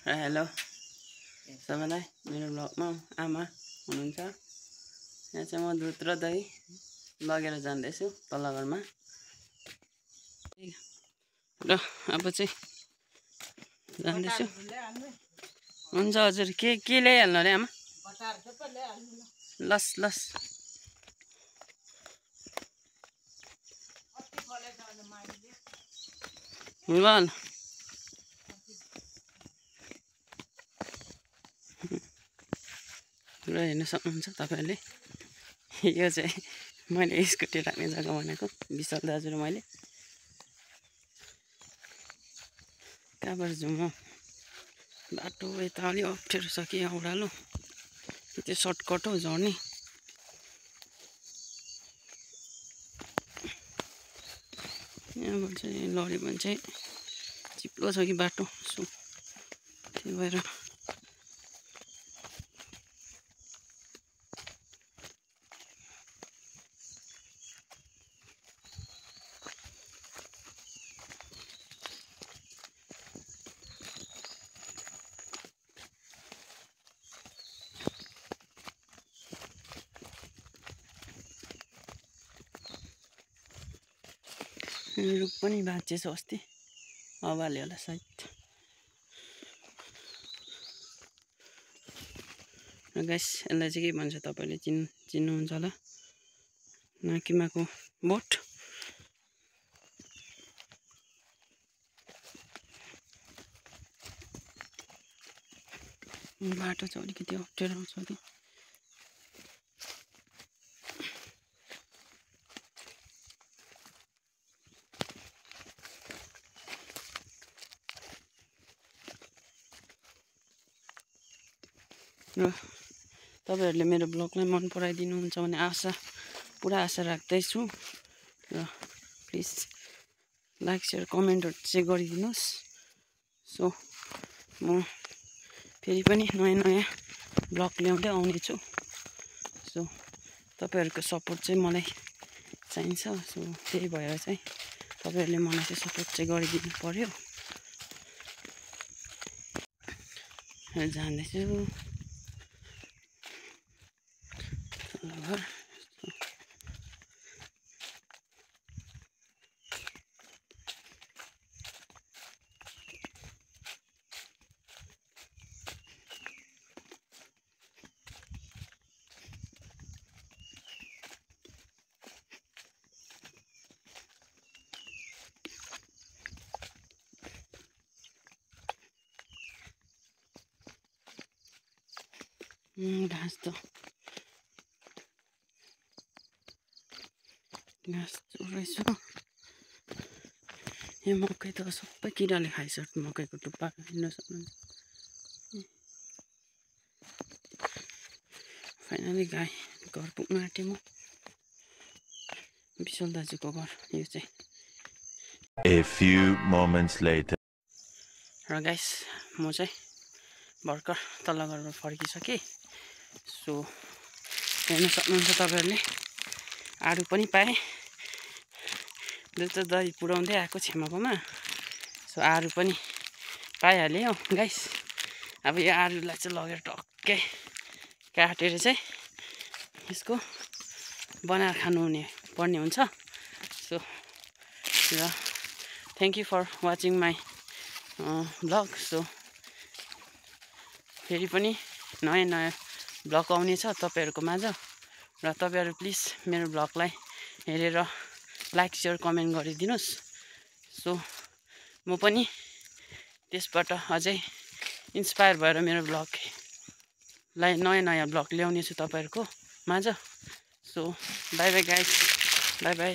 Hello सबैलाई मेरो ब्लगमा आमा हुनुहुन्छ। यहाँ चाहिँ म दुध र दही लगेर जाँदैछु तल्लो घरमा र अब चाहिँ जाँदैछु। हुन्छ हजुर के ल्याइहाल्नु अरे आमा? लस लस ल र हेर्न सक्नुहुन्छ तपाईहरुले। यो चाहिँ मैले स्कुटी राख्ने जग्गा भनेको विशाल दाजु र मैले। कहाँबाट जाउँ म? बाटो यता अलि अप्ठ्यारो छ कि औडालो त्यो सर्टकट हो झर्ने। यहाँबाट चाहिँ लड्यो भने चाहिँ चिप्लो छ कि बाटो सो त्यही भएर रुख पनि भाँचिएछ अस्ति हावाले होला सायद। र गाइस यसलाई चाहिँ के भन्छ तपाईले चिन्नुहुन्छ होला? नाकिमाको बोट। बाटो चाहिँ अलिकति अप्ठ्यारो छ कि र तपाईहरुले मेरो ब्लगलाई मन पराइदिनुहुन्छ भन्ने पुरा आशा राख्दैछु। र प्लिज लाइक शेयर कमेन्टहरु चाहिँ गरिदिनुस्। सो म फेरि पनि नयाँ ब्लग ल्याउँदै आउने छु। सो तपाईहरुको सपोर्ट चाहिँ मलाई चाहिन्छ। सो त्यही भएर चाहिँ तपाईहरुले मलाई चाहिँ सपोर्ट चाहिँ गरिदिनु पर्यो। जान्दैछु घाँस चुर्दैछु। यो मकै त सबै किराले खाइसक्यो मकैको टुप्पा हेर्न सक्नुहुन्छ। फाइनली गाई घर पुग्न आँटे म। विशाल दाजुको घर यो चाहिँ। A few moments later. र गाइस म चाहिँ भर्खर तल्लो घरमा फर्किसकेँ। सो हेर्न सक्नुहुन्छ तपाईहरुले आडु पनि पाएँ। दुध र दही पुर्याउँदै आएको छेमाकोमा। सो आरु पनि पाइहालेँ हो गाइस। अब यो आरुलाई चाहिँ लगेर टक्कै काटेर चाहिँ यसको बनाएर खानु पर्ने हुन्छ। सो र thank you for watching my blog. So फेरि पनि नयाँ ब्लग आउनेछ तपाईहरुको माझ। र तपाईहरु प्लिज मेरो ब्लगलाई हेरेर लाइक शेयर कमेन्ट गरिदिनुस्। सो म पनि त्यसबाट अझै इन्स्पायर भएर मेरो ब्लगलाई नयाँ ब्लग ल्याउने छु तपाईहरुको माझ। So bye bye guys, bye bye.